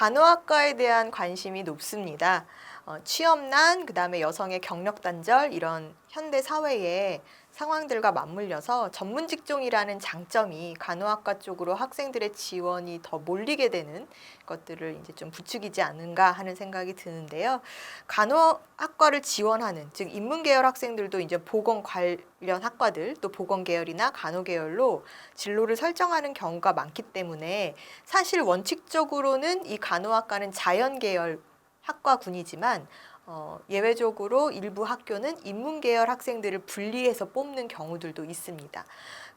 간호학과에 대한 관심이 높습니다. 취업난, 그다음에 여성의 경력 단절 이런 현대 사회의 상황들과 맞물려서 전문 직종이라는 장점이 간호학과 쪽으로 학생들의 지원이 더 몰리게 되는 것들을 이제 좀 부추기지 않은가 하는 생각이 드는데요. 간호학과를 지원하는, 즉 인문계열 학생들도 이제 보건 관련 학과들, 또 보건 계열이나 간호 계열로 진로를 설정하는 경우가 많기 때문에 사실 원칙적으로는 이 간호학과는 자연 계열 학과군이지만 예외적으로 일부 학교는 인문계열 학생들을 분리해서 뽑는 경우들도 있습니다.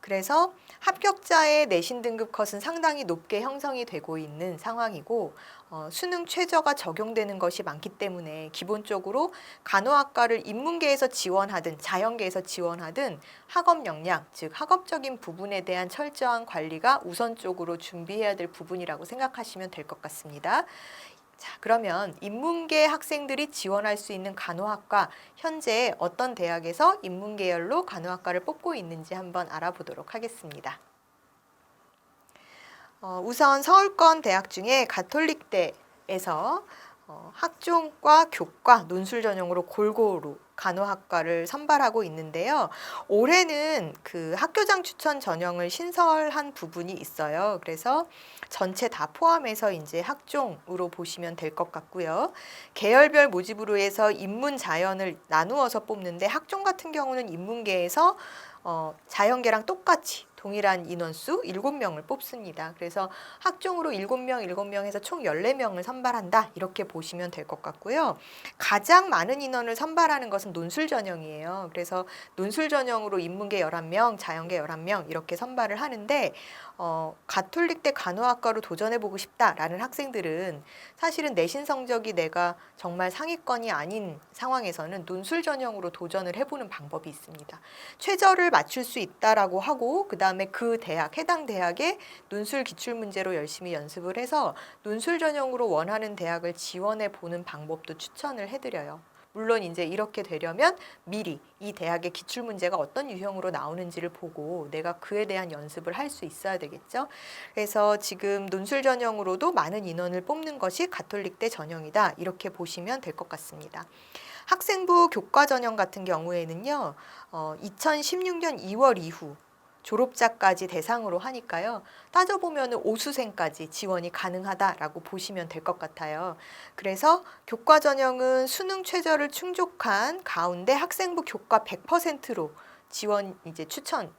그래서 합격자의 내신 등급 컷은 상당히 높게 형성이 되고 있는 상황이고 수능 최저가 적용되는 것이 많기 때문에 기본적으로 간호학과를 인문계에서 지원하든 자연계에서 지원하든 학업 역량, 즉 학업적인 부분에 대한 철저한 관리가 우선적으로 준비해야 될 부분이라고 생각하시면 될 것 같습니다. 자, 그러면 인문계 학생들이 지원할 수 있는 간호학과, 현재 어떤 대학에서 인문계열로 간호학과를 뽑고 있는지 한번 알아보도록 하겠습니다. 우선 서울권 대학 중에 가톨릭대에서 학종과 교과, 논술 전형으로 골고루 간호학과를 선발하고 있는데요. 올해는 그 학교장 추천 전형을 신설한 부분이 있어요. 그래서 전체 다 포함해서 이제 학종으로 보시면 될 것 같고요. 계열별 모집으로 해서 인문, 자연을 나누어서 뽑는데 학종 같은 경우는 인문계에서 자연계랑 똑같이 동일한 인원수 7명을 뽑습니다. 그래서 학종으로 7명 해서 총 14명을 선발한다. 이렇게 보시면 될 것 같고요. 가장 많은 인원을 선발하는 것은 논술 전형이에요. 그래서 논술 전형으로 인문계 11명, 자연계 11명 이렇게 선발을 하는데 가톨릭대 간호학과로 도전해보고 싶다라는 학생들은 사실은 내신 성적이 내가 정말 상위권이 아닌 상황에서는 논술 전형으로 도전을 해보는 방법이 있습니다. 최저를 맞출 수 있다라고 하고 그다음에 그 대학, 해당 대학의 논술 기출문제로 열심히 연습을 해서 논술 전형으로 원하는 대학을 지원해 보는 방법도 추천을 해드려요. 물론 이제 이렇게 되려면 미리 이 대학의 기출문제가 어떤 유형으로 나오는지를 보고 내가 그에 대한 연습을 할 수 있어야 되겠죠. 그래서 지금 논술 전형으로도 많은 인원을 뽑는 것이 가톨릭대 전형이다. 이렇게 보시면 될 것 같습니다. 학생부 교과 전형 같은 경우에는요. 2016년 2월 이후 졸업자까지 대상으로 하니까요. 따져보면 오수생까지 지원이 가능하다라고 보시면 될 것 같아요. 그래서 교과 전형은 수능 최저를 충족한 가운데 학생부 교과 100%로 지원 이제 추천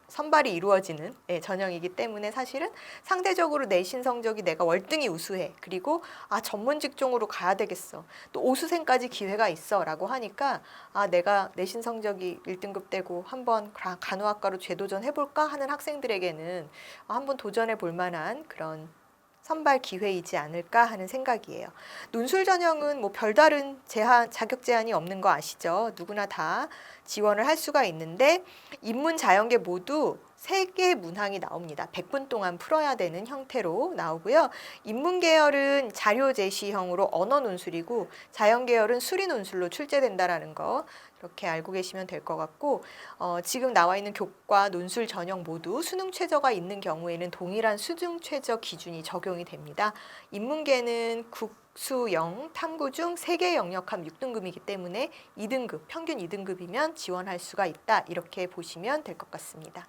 선발이 이루어지는 전형이기 때문에 사실은 상대적으로 내신 성적이 내가 월등히 우수해. 그리고 전문 직종으로 가야 되겠어. 또 오수생까지 기회가 있어라고 하니까 내가 내신 성적이 1등급 되고 한번 간호학과로 재도전 해볼까 하는 학생들에게는 한번 도전해 볼 만한 그런 선발 기회이지 않을까 하는 생각이에요. 논술 전형은 뭐 별다른 자격 제한이 없는 거 아시죠? 누구나 다 지원을 할 수가 있는데 인문, 자연계 모두 3개 문항이 나옵니다. 100분 동안 풀어야 되는 형태로 나오고요. 인문 계열은 자료 제시형으로 언어 논술이고 자연 계열은 수리 논술로 출제된다라는 거 이렇게 알고 계시면 될 것 같고 지금 나와 있는 교과, 논술 전형 모두 수능 최저가 있는 경우에는 동일한 수능 최저 기준이 적용이 됩니다. 인문계는 국수 0, 탐구 중 3개 영역함 6등급이기 때문에 2등급, 평균 2등급이면 지원할 수가 있다. 이렇게 보시면 될 것 같습니다.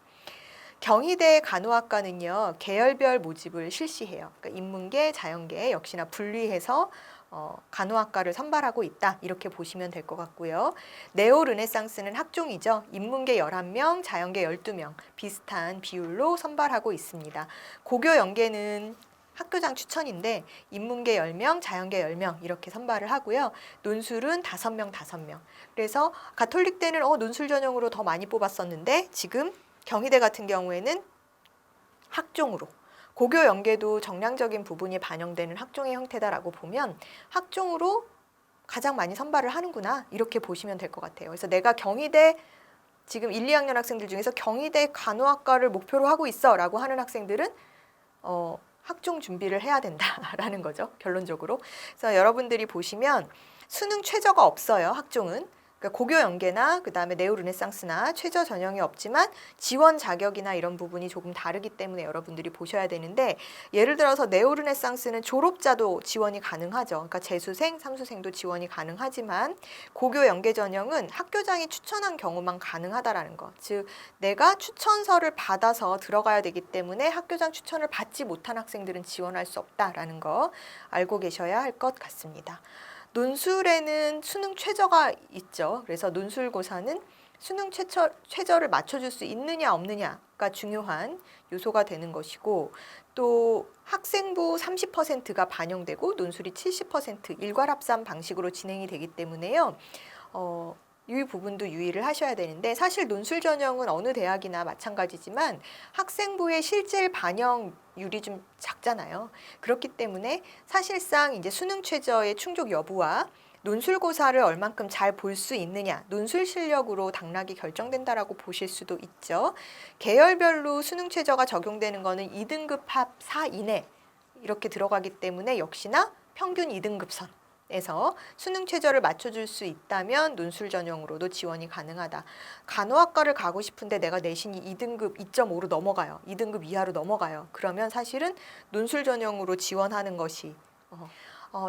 경희대 간호학과는요. 계열별 모집을 실시해요. 그러니까 인문계, 자연계 역시나 분리해서 간호학과를 선발하고 있다. 이렇게 보시면 될 것 같고요. 네오 르네상스는 학종이죠. 인문계 11명, 자연계 12명 비슷한 비율로 선발하고 있습니다. 고교 연계는 학교장 추천인데 인문계 10명, 자연계 10명 이렇게 선발을 하고요. 논술은 5명, 5명. 그래서 가톨릭대는 논술 전형으로 더 많이 뽑았었는데 지금 경희대 같은 경우에는 학종으로 고교 연계도 정량적인 부분이 반영되는 학종의 형태다라고 보면 학종으로 가장 많이 선발을 하는구나 이렇게 보시면 될 것 같아요. 그래서 내가 경희대 지금 1, 2학년 학생들 중에서 경희대 간호학과를 목표로 하고 있어 라고 하는 학생들은 학종 준비를 해야 된다라는 거죠. 결론적으로. 그래서 여러분들이 보시면 수능 최저가 없어요. 학종은. 그러니까 고교 연계나 그다음에 네오 르네상스나 최저 전형이 없지만 지원 자격이나 이런 부분이 조금 다르기 때문에 여러분들이 보셔야 되는데, 예를 들어서 네오 르네상스는 졸업자도 지원이 가능하죠. 그러니까 재수생, 삼수생도 지원이 가능하지만 고교 연계 전형은 학교장이 추천한 경우만 가능하다라는 거. 즉 내가 추천서를 받아서 들어가야 되기 때문에 학교장 추천을 받지 못한 학생들은 지원할 수 없다라는 거 알고 계셔야 할 것 같습니다. 논술에는 수능 최저가 있죠. 그래서 논술고사는 수능 최저를 맞춰줄 수 있느냐 없느냐가 중요한 요소가 되는 것이고, 또 학생부 30%가 반영되고 논술이 70% 일괄합산 방식으로 진행이 되기 때문에요. 이 부분도 유의를 하셔야 되는데, 사실 논술 전형은 어느 대학이나 마찬가지지만 학생부의 실질 반영률이 좀 작잖아요. 그렇기 때문에 사실상 이제 수능 최저의 충족 여부와 논술고사를 얼만큼 잘 볼 수 있느냐, 논술 실력으로 당락이 결정된다라고 보실 수도 있죠. 계열별로 수능 최저가 적용되는 거는 2등급 합 4 이내 이렇게 들어가기 때문에 역시나 평균 2등급선. 에서 수능 최저를 맞춰줄 수 있다면 논술 전형으로도 지원이 가능하다. 간호학과를 가고 싶은데 내가 내신이 2등급 2.5로 넘어가요. 2등급 이하로 넘어가요. 그러면 사실은 논술 전형으로 지원하는 것이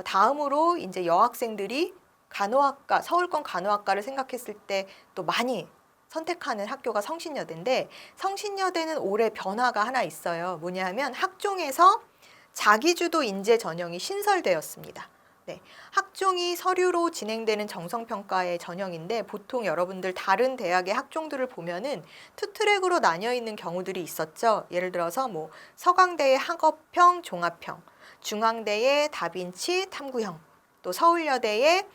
다음으로 이제 여학생들이 간호학과, 서울권 간호학과를 생각했을 때 또 많이 선택하는 학교가 성신여대인데, 성신여대는 올해 변화가 하나 있어요. 뭐냐 하면 학종에서 자기주도 인재 전형이 신설되었습니다. 네, 학종이 서류로 진행되는 정성평가의 전형인데, 보통 여러분들 다른 대학의 학종들을 보면은 투트랙으로 나뉘어 있는 경우들이 있었죠. 예를 들어서 뭐 서강대의 학업형, 종합형, 중앙대의 다빈치, 탐구형, 또 서울여대의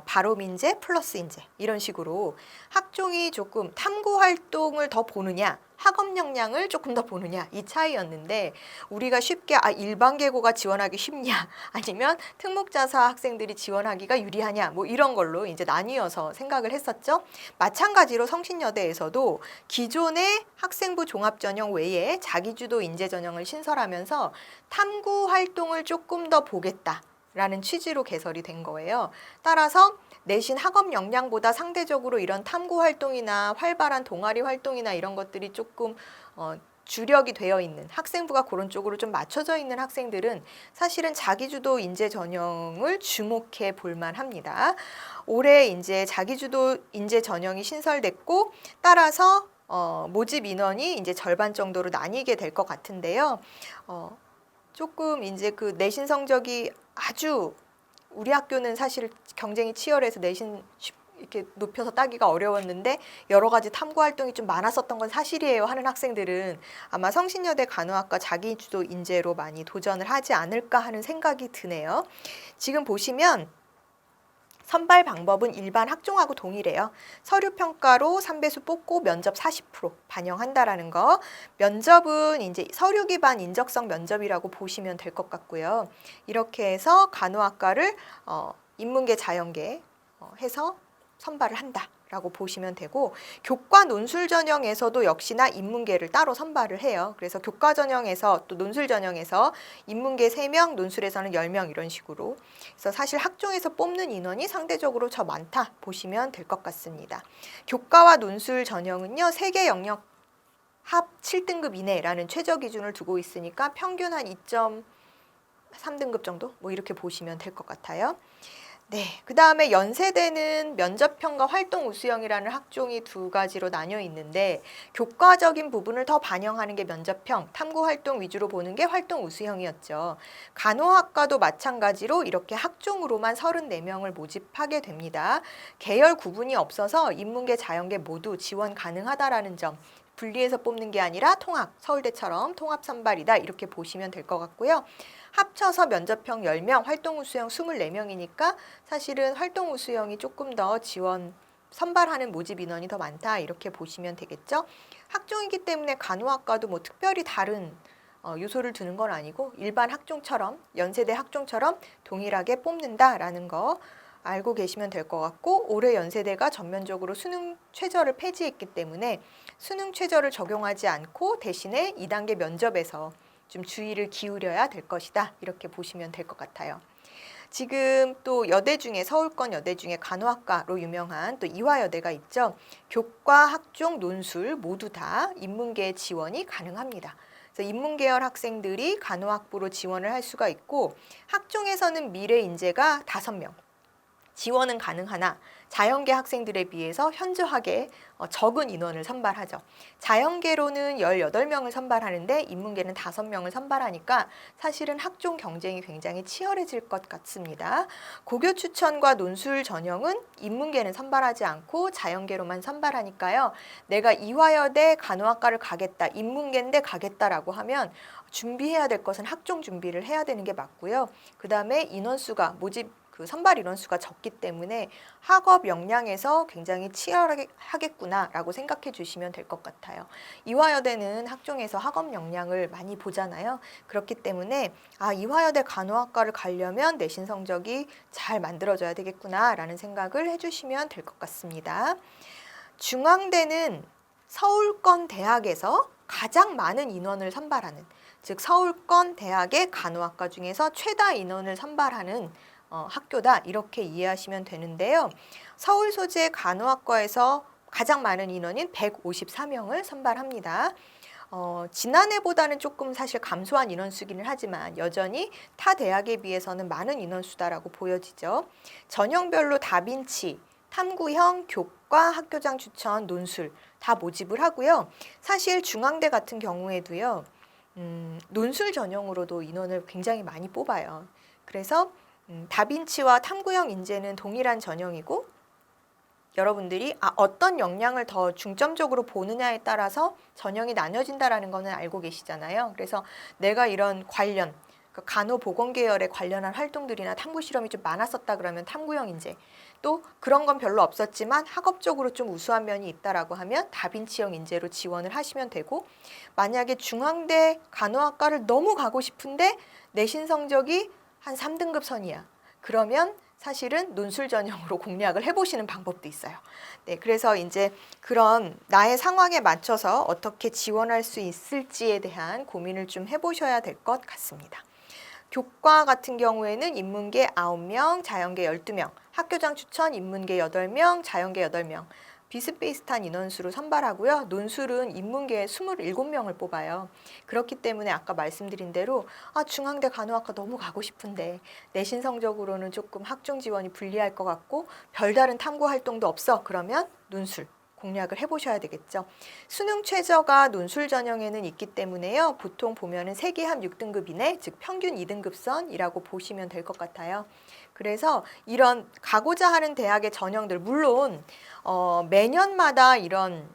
바로민재 플러스 인재, 이런 식으로 학종이 조금 탐구 활동을 더 보느냐, 학업 역량을 조금 더 보느냐, 이 차이였는데, 우리가 쉽게 일반계고가 지원하기 쉽냐 아니면 특목자사 학생들이 지원하기가 유리하냐, 뭐 이런 걸로 이제 나뉘어서 생각을 했었죠. 마찬가지로 성신여대에서도 기존의 학생부 종합전형 외에 자기주도 인재전형을 신설하면서 탐구 활동을 조금 더 보겠다 라는 취지로 개설이 된 거예요. 따라서 내신 학업 역량보다 상대적으로 이런 탐구 활동이나 활발한 동아리 활동이나 이런 것들이 조금 주력이 되어 있는 학생부가 그런 쪽으로 좀 맞춰져 있는 학생들은 사실은 자기주도 인재 전형을 주목해 볼 만합니다. 올해 이제 자기주도 인재 전형이 신설됐고, 따라서 모집 인원이 이제 절반 정도로 나뉘게 될 것 같은데요. 조금 이제 그 내신 성적이 아주, 우리 학교는 사실 경쟁이 치열해서 내신 이렇게 높여서 따기가 어려웠는데 여러 가지 탐구 활동이 좀 많았었던 건 사실이에요 하는 학생들은 아마 성신여대 간호학과 자기주도 인재로 많이 도전을 하지 않을까 하는 생각이 드네요. 지금 보시면 선발 방법은 일반 학종하고 동일해요. 서류 평가로 3배수 뽑고 면접 40% 반영한다라는 거. 면접은 이제 서류 기반 인적성 면접이라고 보시면 될 것 같고요. 이렇게 해서 간호학과를 인문계, 자연계 해서 선발을 한다라고 보시면 되고, 교과 논술 전형에서도 역시나 인문계를 따로 선발을 해요. 그래서 교과 전형에서 또 논술 전형에서 인문계 3명, 논술에서는 10명 이런 식으로. 그래서 사실 학종에서 뽑는 인원이 상대적으로 더 많다 보시면 될 것 같습니다. 교과와 논술 전형은요, 세계 영역 합 7등급 이내라는 최저 기준을 두고 있으니까 평균 한 2.3등급 정도 뭐 이렇게 보시면 될 것 같아요. 네, 그 다음에 연세대는 면접형과 활동 우수형이라는 학종이 두 가지로 나뉘어 있는데, 교과적인 부분을 더 반영하는 게 면접형, 탐구 활동 위주로 보는 게 활동 우수형이었죠. 간호학과도 마찬가지로 이렇게 학종으로만 34명을 모집하게 됩니다. 계열 구분이 없어서 인문계, 자연계 모두 지원 가능하다라는 점, 분리해서 뽑는 게 아니라 통합, 서울대처럼 통합 선발이다 이렇게 보시면 될 것 같고요. 합쳐서 면접형 10명, 활동 우수형 24명이니까 사실은 활동 우수형이 조금 더 지원, 선발하는 모집 인원이 더 많다 이렇게 보시면 되겠죠. 학종이기 때문에 간호학과도 뭐 특별히 다른 요소를 두는 건 아니고 일반 학종처럼, 연세대 학종처럼 동일하게 뽑는다라는 거 알고 계시면 될 것 같고, 올해 연세대가 전면적으로 수능 최저를 폐지했기 때문에 수능 최저를 적용하지 않고 대신에 2단계 면접에서 좀 주의를 기울여야 될 것이다. 이렇게 보시면 될 것 같아요. 지금 또 여대 중에 서울권 여대 중에 간호학과로 유명한 또 이화여대가 있죠. 교과, 학종, 논술 모두 다 인문계 지원이 가능합니다. 그래서 인문계열 학생들이 간호학부로 지원을 할 수가 있고 학종에서는 미래 인재가 5명, 지원은 가능하나 자연계 학생들에 비해서 현저하게 적은 인원을 선발하죠. 자연계로는 18명을 선발하는데 인문계는 5명을 선발하니까 사실은 학종 경쟁이 굉장히 치열해질 것 같습니다. 고교 추천과 논술 전형은 인문계는 선발하지 않고 자연계로만 선발하니까요. 내가 이화여대 간호학과를 가겠다, 인문계인데 가겠다라고 하면 준비해야 될 것은 학종 준비를 해야 되는 게 맞고요. 그 다음에 인원수가 선발 인원수가 적기 때문에 학업 역량에서 굉장히 치열하게 하겠구나라고 생각해 주시면 될 것 같아요. 이화여대는 학종에서 학업 역량을 많이 보잖아요. 그렇기 때문에 이화여대 간호학과를 가려면 내신 성적이 잘 만들어져야 되겠구나라는 생각을 해주시면 될 것 같습니다. 중앙대는 서울권 대학에서 가장 많은 인원을 선발하는, 즉 서울권 대학의 간호학과 중에서 최다 인원을 선발하는 학교다, 이렇게 이해하시면 되는데요. 서울 소재 간호학과에서 가장 많은 인원인 154명을 선발합니다. 지난해보다는 조금 사실 감소한 인원수기는 하지만 여전히 타 대학에 비해서는 많은 인원수다라고 보여지죠. 전형별로 다빈치, 탐구형, 교과, 학교장 추천, 논술 다 모집을 하고요. 사실 중앙대 같은 경우에도요. 논술 전형으로도 인원을 굉장히 많이 뽑아요. 그래서 다빈치와 탐구형 인재는 동일한 전형이고 여러분들이 어떤 역량을 더 중점적으로 보느냐에 따라서 전형이 나뉘어진다라는 거는 알고 계시잖아요. 그래서 내가 이런 관련 간호보건 계열에 관련한 활동들이나 탐구 실험이 좀 많았었다 그러면 탐구형 인재, 또 그런 건 별로 없었지만 학업적으로 좀 우수한 면이 있다라고 하면 다빈치형 인재로 지원을 하시면 되고, 만약에 중앙대 간호학과를 너무 가고 싶은데 내신 성적이 한 3등급 선이야. 그러면 사실은 논술 전형으로 공략을 해보시는 방법도 있어요. 네, 그래서 이제 그런 나의 상황에 맞춰서 어떻게 지원할 수 있을지에 대한 고민을 좀 해보셔야 될 것 같습니다. 교과 같은 경우에는 인문계 9명, 자연계 12명, 학교장 추천 인문계 8명, 자연계 8명, 비슷비슷한 인원수로 선발하고요. 논술은 인문계에 27명을 뽑아요. 그렇기 때문에 아까 말씀드린 대로 중앙대 간호학과 너무 가고 싶은데 내신 성적으로는 조금 학종 지원이 불리할 것 같고 별다른 탐구 활동도 없어. 그러면 논술 공략을 해보셔야 되겠죠. 수능 최저가 논술 전형에는 있기 때문에요. 보통 보면은 세계합 6등급 이내, 즉 평균 2등급선이라고 보시면 될 것 같아요. 그래서 이런 가고자 하는 대학의 전형들, 물론 매년마다 이런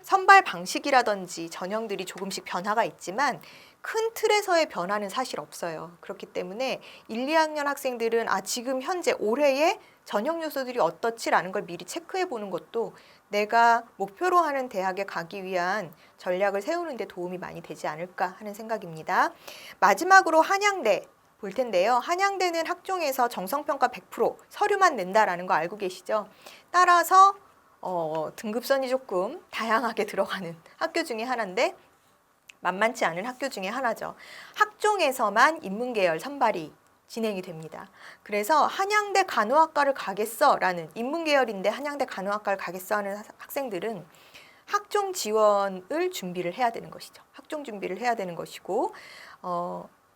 선발 방식이라든지 전형들이 조금씩 변화가 있지만 큰 틀에서의 변화는 사실 없어요. 그렇기 때문에 1, 2학년 학생들은 지금 현재 올해의 전형 요소들이 어떻지라는 걸 미리 체크해 보는 것도 내가 목표로 하는 대학에 가기 위한 전략을 세우는 데 도움이 많이 되지 않을까 하는 생각입니다. 마지막으로 한양대 볼 텐데요. 한양대는 학종에서 정성평가 100% 서류만 낸다라는 거 알고 계시죠? 따라서 등급선이 조금 다양하게 들어가는 학교 중에 하나인데 만만치 않은 학교 중에 하나죠. 학종에서만 인문계열 선발이 진행이 됩니다. 그래서 한양대 간호학과를 가겠어라는, 인문계열인데 한양대 간호학과를 가겠어 하는 학생들은 학종 지원을 준비를 해야 되는 것이죠. 학종 준비를 해야 되는 것이고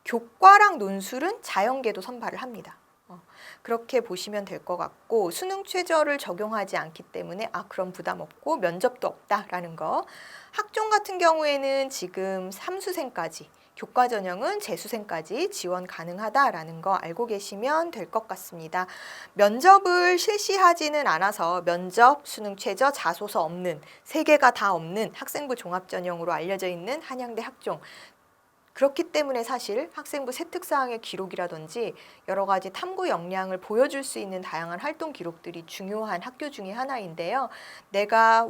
교과랑 논술은 자연계도 선발을 합니다. 그렇게 보시면 될 것 같고, 수능 최저를 적용하지 않기 때문에 그럼 부담 없고 면접도 없다라는 거. 학종 같은 경우에는 지금 3수생까지, 교과 전형은 재수생까지 지원 가능하다라는 거 알고 계시면 될 것 같습니다. 면접을 실시하지는 않아서 면접, 수능 최저, 자소서 없는, 3개가 다 없는 학생부 종합전형으로 알려져 있는 한양대 학종. 그렇기 때문에 사실 학생부 세특사항의 기록이라든지 여러 가지 탐구 역량을 보여줄 수 있는 다양한 활동 기록들이 중요한 학교 중에 하나인데요. 내가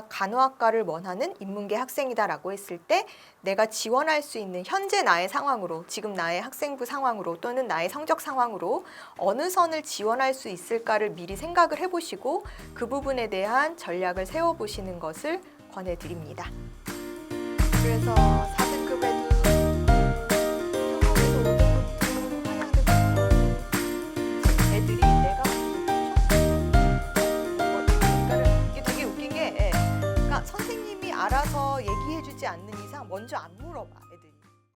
간호학과를 원하는 인문계 학생이다라고 했을 때 내가 지원할 수 있는 현재 나의 상황으로, 지금 나의 학생부 상황으로 또는 나의 성적 상황으로 어느 선을 지원할 수 있을까를 미리 생각을 해보시고 그 부분에 대한 전략을 세워보시는 것을 권해드립니다. 그래서